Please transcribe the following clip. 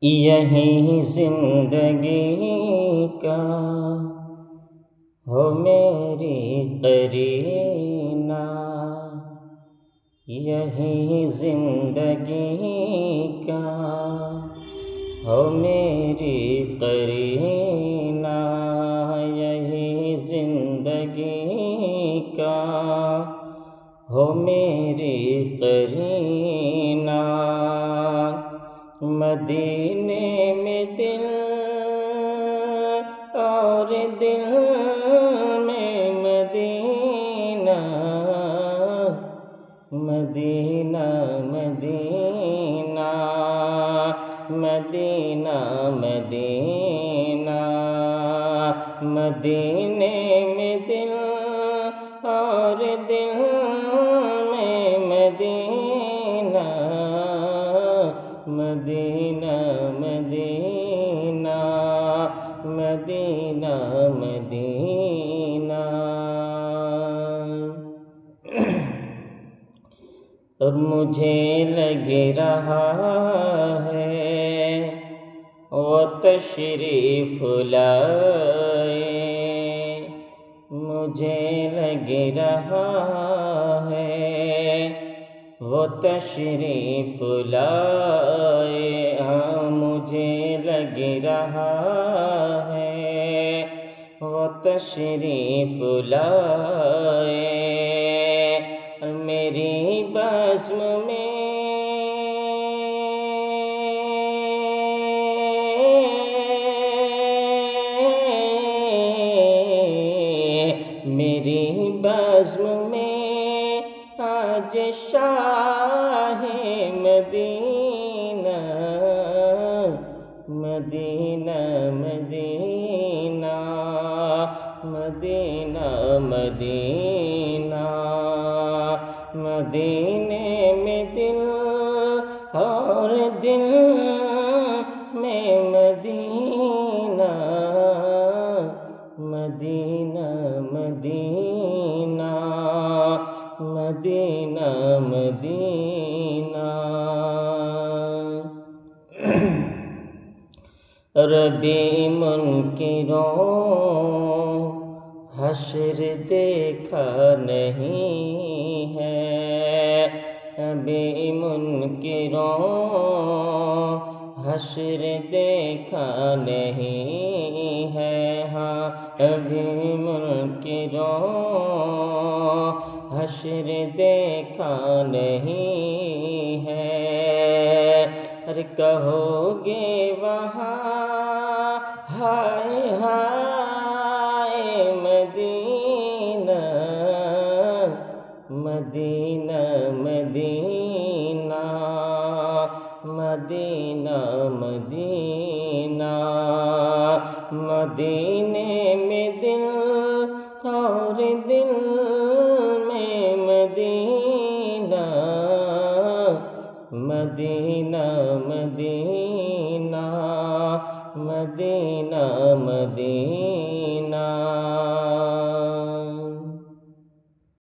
یہی زندگی کا ہو میری قرینہ، یہی زندگی کا ہو میری قرینہ، یہی زندگی کا ہو میری قرینہ۔ مدینے میں دل اور دل میں مدینہ، مدینہ مدینہ مدینہ مدینہ، مدینے میں دل اور دل میں مدینہ، مدینہ مدینہ مدینہ مدینہ۔ اور مجھے لگ رہا ہے وہ تشریف لائے، مجھے لگ رہا ہے وہ تشریف لائے، ہاں مجھے لگ رہا ہے وہ تشریف لائے۔ میری بزم میں میری بزم میں آج شاہ مدینہ، مدینہ مدینہ مدینہ مدینہ، مدینے میں دل اور دل میں مدینہ، مدینہ مدینہ مدینہ مدینہ۔ ربی منکروں حشر دیکھا نہیں ہے، ربی منکروں حشر دیکھا نہیں ہے، ہاں ربی منکروں حشر دیکھا نہیں ہے۔ اور کہو گے وہاں ہائے ہائے مدینہ، مدینہ مدینہ مدینہ مدینہ، مدینے میں دل اور دل میں مدینہ، مدینہ مدینہ مدینہ مدینہ۔